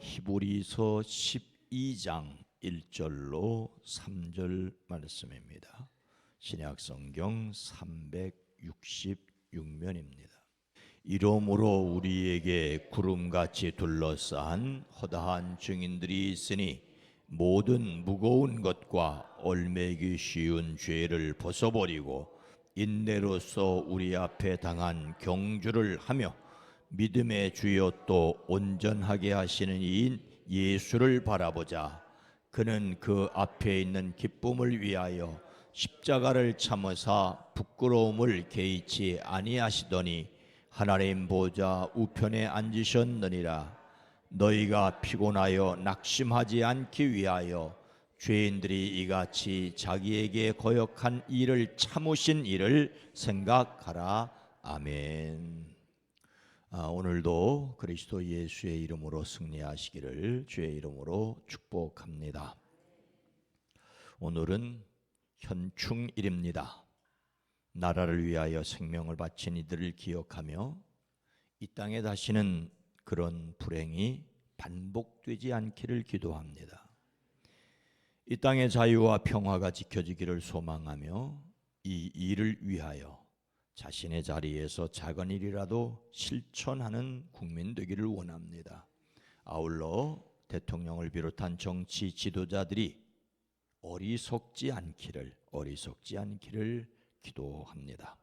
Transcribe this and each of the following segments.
히브리서 12장 1절로 3절 말씀입니다. 신약성경 366면입니다. 이러므로 우리에게 구름같이 둘러싼 허다한 증인들이 있으니 모든 무거운 것과 얽매기 쉬운 죄를 벗어버리고 인내로서 우리 앞에 당한 경주를 하며 믿음의 주요 또 온전하게 하시는 이인 예수를 바라보자. 그는 그 앞에 있는 기쁨을 위하여 십자가를 참으사 부끄러움을 개의치 아니하시더니 하나님 보좌 우편에 앉으셨느니라. 너희가 피곤하여 낙심하지 않기 위하여 죄인들이 이같이 자기에게 거역한 일을 참으신 일을 생각하라. 아멘. 오늘도 그리스도 예수의 이름으로 승리하시기를 주의 이름으로 축복합니다. 오늘은 현충일입니다. 나라를 위하여 생명을 바친 이들을 기억하며 이 땅에 다시는 그런 불행이 반복되지 않기를 기도합니다. 이 땅의 자유와 평화가 지켜지기를 소망하며 이 일을 위하여 자신의 자리에서 작은 일이라도 실천하는 국민 되기를 원합니다. 아울러 대통령을 비롯한 정치 지도자들이 어리석지 않기를 기도합니다.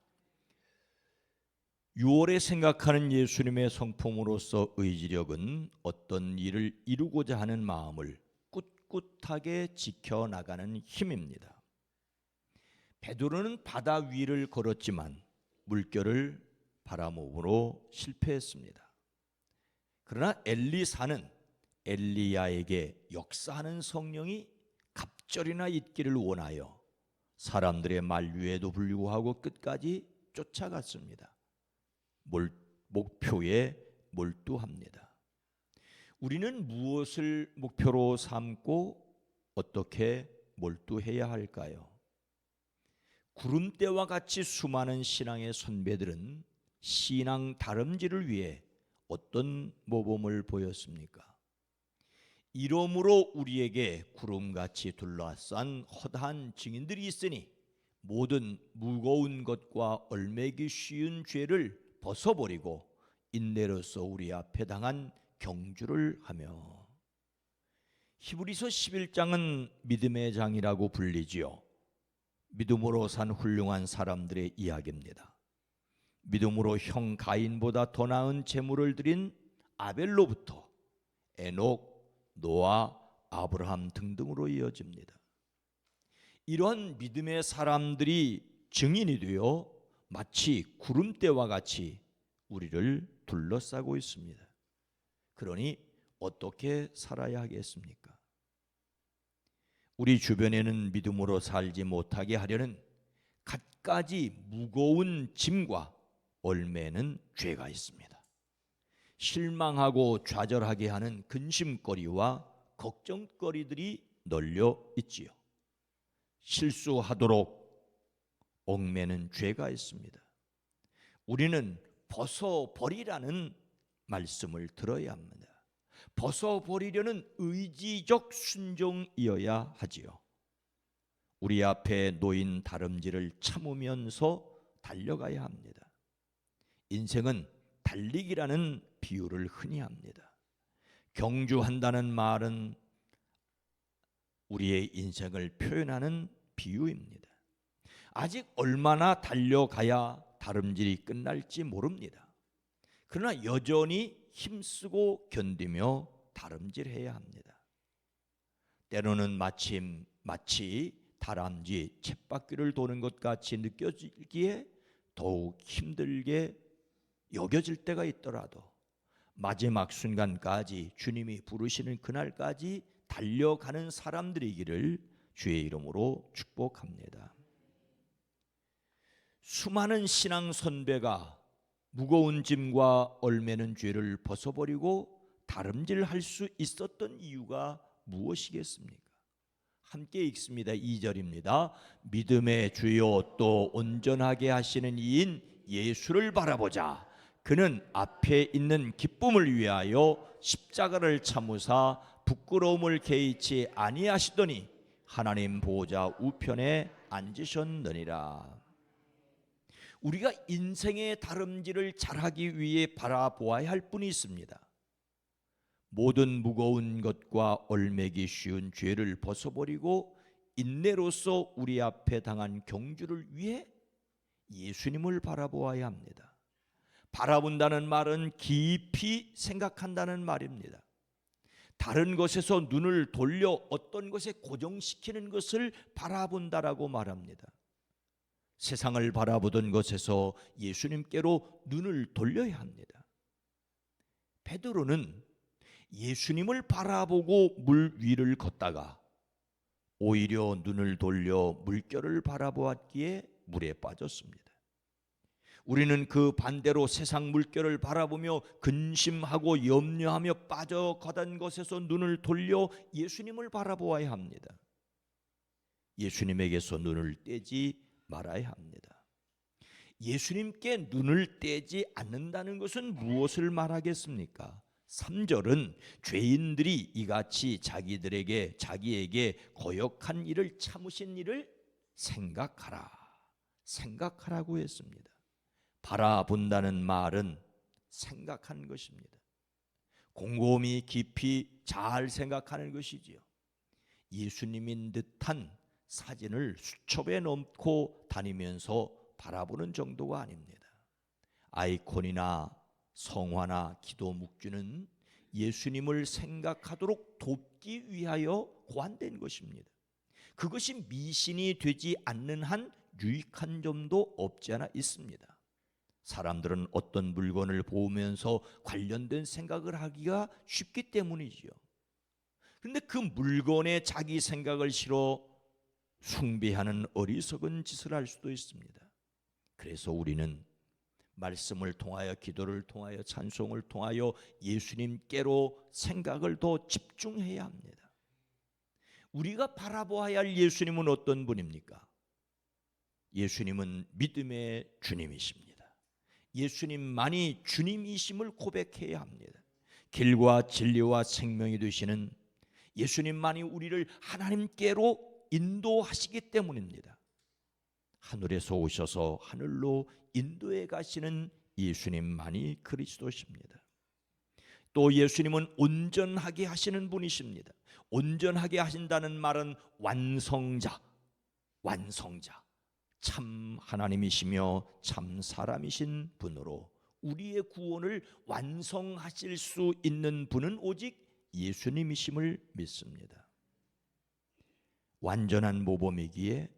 6월에 생각하는 예수님의 성품으로서 의지력은 어떤 일을 이루고자 하는 마음을 꿋꿋하게 지켜나가는 힘입니다. 베드로는 바다 위를 걸었지만 물결을 바라봄으로 실패했습니다. 그러나 엘리사는 엘리야에게 역사하는 성령이 갑절이나 있기를 원하여 사람들의 만류에도 불구하고 끝까지 쫓아갔습니다. 목표에 몰두합니다. 우리는 무엇을 목표로 삼고 어떻게 몰두해야 할까요? 구름대와 같이 수많은 신앙의 선배들은 신앙 다름질을 위해 어떤 모범을 보였습니까? 이러므로 우리에게 구름같이 둘러싼 허다한 증인들이 있으니 모든 무거운 것과 얽매기 쉬운 죄를 벗어버리고 인내로서 우리 앞에 당한 경주를 하며. 히브리서 11장은 믿음의 장이라고 불리지요. 믿음으로 산 훌륭한 사람들의 이야기입니다. 믿음으로 형 가인보다 더 나은 제물을 드린 아벨로부터 에녹, 노아, 아브라함 등등으로 이어집니다. 이런 믿음의 사람들이 증인이 되어 마치 구름대와 같이 우리를 둘러싸고 있습니다. 그러니 어떻게 살아야 하겠습니까? 우리 주변에는 믿음으로 살지 못하게 하려는 갖가지 무거운 짐과 얽매는 죄가 있습니다. 실망하고 좌절하게 하는 근심거리와 걱정거리들이 널려 있지요. 실수하도록 얽매는 죄가 있습니다. 우리는 벗어버리라는 말씀을 들어야 합니다. 벗어버리려는 의지적 순종이어야 하지요. 우리 앞에 놓인 다름질을 참으면서 달려가야 합니다. 인생은 달리기라는 비유를 흔히 합니다. 경주한다는 말은 우리의 인생을 표현하는 비유입니다. 아직 얼마나 달려가야 다름질이 끝날지 모릅니다. 그러나 여전히 힘쓰고 견디며 다름질해야 합니다. 때로는 마치 다람쥐 쳇바퀴를 도는 것 같이 느껴지기에 더욱 힘들게 여겨질 때가 있더라도 마지막 순간까지 주님이 부르시는 그날까지 달려가는 사람들이기를 주의 이름으로 축복합니다. 수많은 신앙 선배가 무거운 짐과 얽매는 죄를 벗어버리고 다름질할 수 있었던 이유가 무엇이겠습니까? 함께 읽습니다. 2절입니다. 믿음의 주요 또 온전하게 하시는 이인 예수를 바라보자. 그는 앞에 있는 기쁨을 위하여 십자가를 참으사 부끄러움을 개의치 아니하시더니 하나님 보좌 우편에 앉으셨느니라. 우리가 인생의 다름질을 잘하기 위해 바라보아야 할 분이 있습니다. 모든 무거운 것과 얼매기 쉬운 죄를 벗어버리고 인내로서 우리 앞에 당한 경주를 위해 예수님을 바라보아야 합니다. 바라본다는 말은 깊이 생각한다는 말입니다. 다른 것에서 눈을 돌려 어떤 것에 고정시키는 것을 바라본다라고 말합니다. 세상을 바라보던 것에서 예수님께로 눈을 돌려야 합니다. 베드로는 예수님을 바라보고 물 위를 걷다가 오히려 눈을 돌려 물결을 바라보았기에 물에 빠졌습니다. 우리는 그 반대로 세상 물결을 바라보며 근심하고 염려하며 빠져가던 것에서 눈을 돌려 예수님을 바라보아야 합니다. 예수님에게서 눈을 떼지 말아야 합니다. 예수님께 눈을 떼지 않는다는 것은 무엇을 말하겠습니까? 3절은 죄인들이 이같이 자기에게 거역한 일을 참으신 일을 생각하라고 했습니다. 바라본다는 말은 생각한 것입니다. 곰곰이 깊이 잘 생각하는 것이지요. 예수님인 듯한 사진을 수첩에 넣고 다니면서 바라보는 정도가 아닙니다. 아이콘이나 성화나 기도 묵주는 예수님을 생각하도록 돕기 위하여 고안된 것입니다. 그것이 미신이 되지 않는 한 유익한 점도 없지 않아 있습니다. 사람들은 어떤 물건을 보면서 관련된 생각을 하기가 쉽기 때문이지요. 그런데 그 물건에 자기 생각을 실어 숭배하는 어리석은 짓을 할 수도 있습니다. 그래서 우리는 말씀을 통하여, 기도를 통하여, 찬송을 통하여 예수님께로 생각을 더 집중해야 합니다. 우리가 바라보아야 할 예수님은 어떤 분입니까? 예수님은 믿음의 주님이십니다. 예수님만이 주님이심을 고백해야 합니다. 길과 진리와 생명이 되시는 예수님만이 우리를 하나님께로 인도하시기 때문입니다. 하늘에서 오셔서 하늘로 인도해 가시는 예수님만이 그리스도십니다. 또 예수님은 온전하게 하시는 분이십니다. 온전하게 하신다는 말은 완성자, 참 하나님이시며 참 사람이신 분으로 우리의 구원을 완성하실 수 있는 분은 오직 예수님이심을 믿습니다. 완전한 모범이기에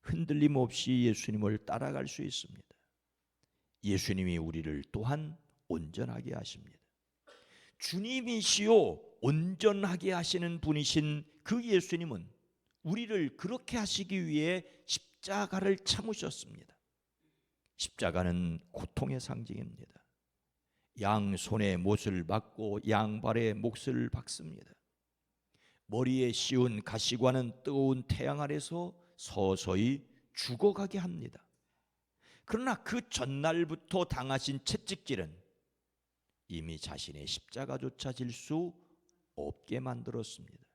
흔들림 없이 예수님을 따라갈 수 있습니다. 예수님이 우리를 또한 온전하게 하십니다. 주님이시요 온전하게 하시는 분이신 그 예수님은 우리를 그렇게 하시기 위해 십자가를 참으셨습니다. 십자가는 고통의 상징입니다. 양손에 못을 박고 양발에 몫을 박습니다. 머리에 씌운 가시관은 뜨거운 태양 아래서 서서히 죽어가게 합니다. 그러나 그 전날부터 당하신 채찍질은 이미 자신의 십자가조차 질 수 없게 만들었습니다.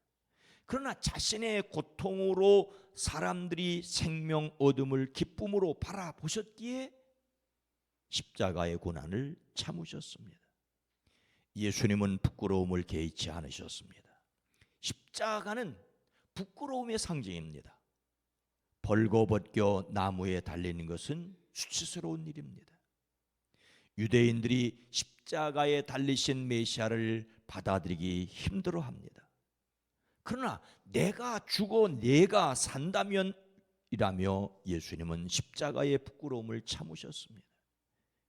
그러나 자신의 고통으로 사람들이 생명 얻음을 기쁨으로 바라보셨기에 십자가의 고난을 참으셨습니다. 예수님은 부끄러움을 개의치 않으셨습니다. 십자가는 부끄러움의 상징입니다. 벌거벗겨 나무에 달리는 것은 수치스러운 일입니다. 유대인들이 십자가에 달리신 메시아를 받아들이기 힘들어합니다. 그러나 내가 죽어 내가 산다면 이라며 예수님은 십자가의 부끄러움을 참으셨습니다.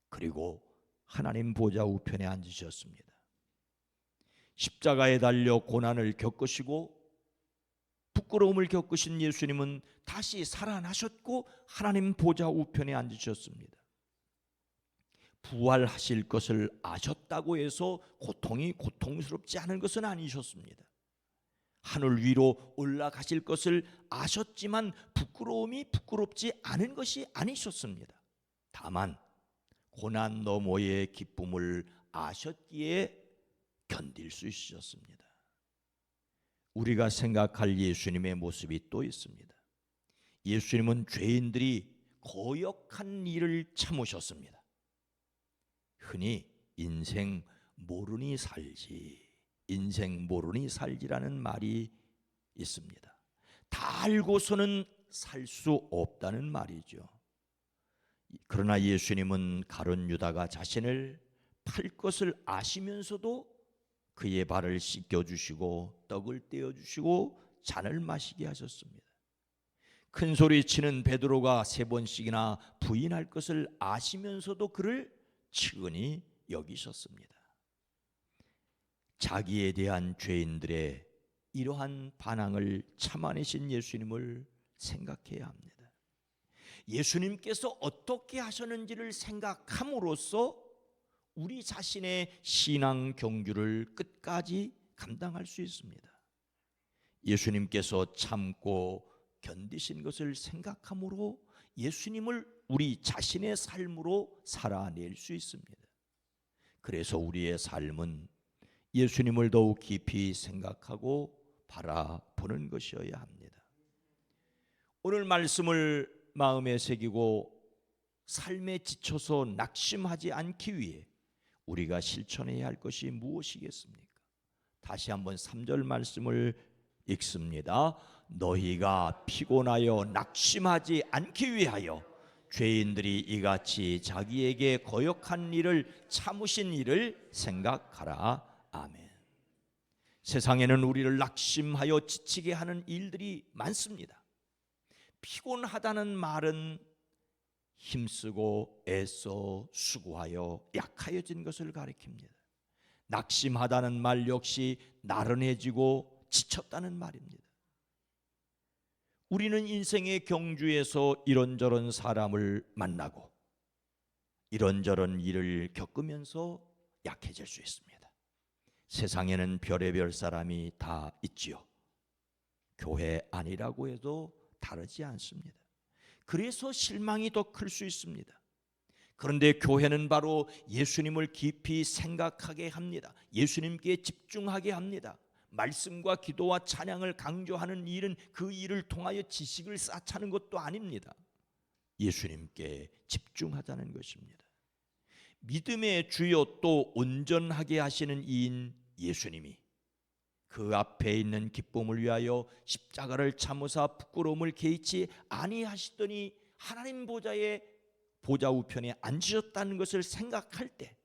그리고 하나님 보좌 우편에 앉으셨습니다. 십자가에 달려 고난을 겪으시고 부끄러움을 겪으신 예수님은 다시 살아나셨고 하나님 보좌 우편에 앉으셨습니다. 부활하실 것을 아셨다고 해서 고통이 고통스럽지 않은 것은 아니셨습니다. 하늘 위로 올라가실 것을 아셨지만 부끄러움이 부끄럽지 않은 것이 아니셨습니다. 다만 고난 너머의 기쁨을 아셨기에 견딜 수 있으셨습니다. 우리가 생각할 예수님의 모습이 또 있습니다. 예수님은 죄인들이 거역한 일을 참으셨습니다. 흔히 인생 모르니 살지라는 말이 있습니다. 다 알고서는 살 수 없다는 말이죠. 그러나 예수님은 가룟 유다가 자신을 팔 것을 아시면서도 그의 발을 씻겨주시고 떡을 떼어주시고 잔을 마시게 하셨습니다. 큰 소리 치는 베드로가 3번씩이나 부인할 것을 아시면서도 그를 측은히 여기셨습니다. 자기에 대한 죄인들의 이러한 반항을 참아내신 예수님을 생각해야 합니다. 예수님께서 어떻게 하셨는지를 생각함으로써 우리 자신의 신앙 경주를 끝까지 감당할 수 있습니다. 예수님께서 참고 견디신 것을 생각함으로 예수님을 우리 자신의 삶으로 살아낼 수 있습니다. 그래서 우리의 삶은 예수님을 더욱 깊이 생각하고 바라보는 것이어야 합니다. 오늘 말씀을 마음에 새기고 삶에 지쳐서 낙심하지 않기 위해 우리가 실천해야 할 것이 무엇이겠습니까? 다시 한번 3절 말씀을 읽습니다. 너희가 피곤하여 낙심하지 않기 위하여 죄인들이 이같이 자기에게 거역한 일을 참으신 일을 생각하라. 아멘. 세상에는 우리를 낙심하여 지치게 하는 일들이 많습니다. 피곤하다는 말은 힘쓰고 애써 수고하여 약하여진 것을 가리킵니다. 낙심하다는 말 역시 나른해지고 지쳤다는 말입니다. 우리는 인생의 경주에서 이런저런 사람을 만나고 이런저런 일을 겪으면서 약해질 수 있습니다. 세상에는 별의별 사람이 다 있지요. 교회 아니라고 해도 다르지 않습니다. 그래서 실망이 더 클 수 있습니다. 그런데 교회는 바로 예수님을 깊이 생각하게 합니다. 예수님께 집중하게 합니다. 말씀과 기도와 찬양을 강조하는 일은 그 일을 통하여 지식을 쌓자는 것도 아닙니다. 예수님께 집중하자는 것입니다. 믿음의 주요 또 온전하게 하시는 이인 예수님이 그 앞에 있는 기쁨을 위하여 십자가를 참으사 부끄러움을 개의치 아니하시더니 하나님 보좌 우편에 앉으셨다는 것을 생각할 때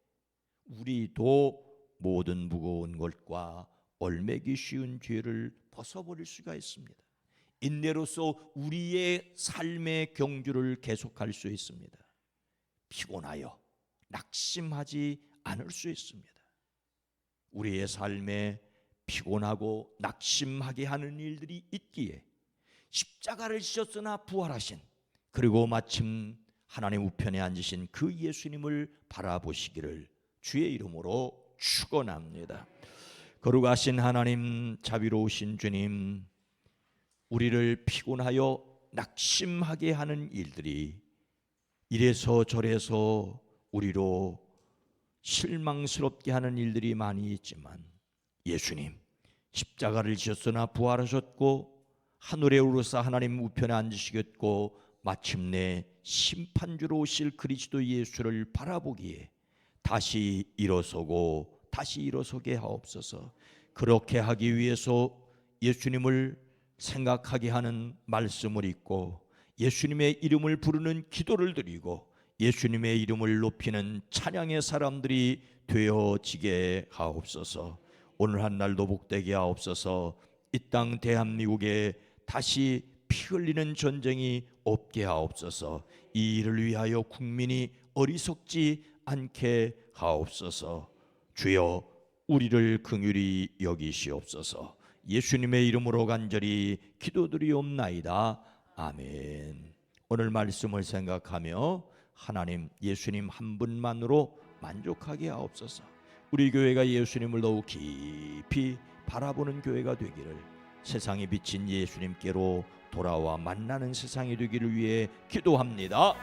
우리도 모든 무거운 것과 얼매기 쉬운 죄를 벗어버릴 수가 있습니다. 인내로서 우리의 삶의 경주를 계속할 수 있습니다. 피곤하여 낙심하지 않을 수 있습니다. 우리의 삶에 피곤하고 낙심하게 하는 일들이 있기에 십자가를 지셨으나 부활하신 그리고 마침 하나님 우편에 앉으신 그 예수님을 바라보시기를 주의 이름으로 축원합니다. 거룩하신 하나님, 자비로우신 주님, 우리를 피곤하여 낙심하게 하는 일들이 이래서 저래서 우리로 실망스럽게 하는 일들이 많이 있지만 예수님 십자가를 지셨으나 부활하셨고 하늘에 오르사 하나님 우편에 앉으시겠고 마침내 심판주로 오실 그리스도 예수를 바라보기에 다시 일어서게 하옵소서. 그렇게 하기 위해서 예수님을 생각하게 하는 말씀을 읽고 예수님의 이름을 부르는 기도를 드리고 예수님의 이름을 높이는 찬양의 사람들이 되어지게 하옵소서. 오늘 한 날도 복되게 하옵소서. 이 땅 대한민국에 다시 피 흘리는 전쟁이 없게 하옵소서. 이 일을 위하여 국민이 어리석지 않게 하옵소서. 주여 우리를 긍휼히 여기시옵소서. 예수님의 이름으로 간절히 기도드리옵나이다. 아멘. 오늘 말씀을 생각하며 하나님 예수님 한 분만으로 만족하게 하옵소서. 우리 교회가 예수님을 더욱 깊이 바라보는 교회가 되기를, 세상에 비친 예수님께로 돌아와 만나는 세상이 되기를 위해 기도합니다.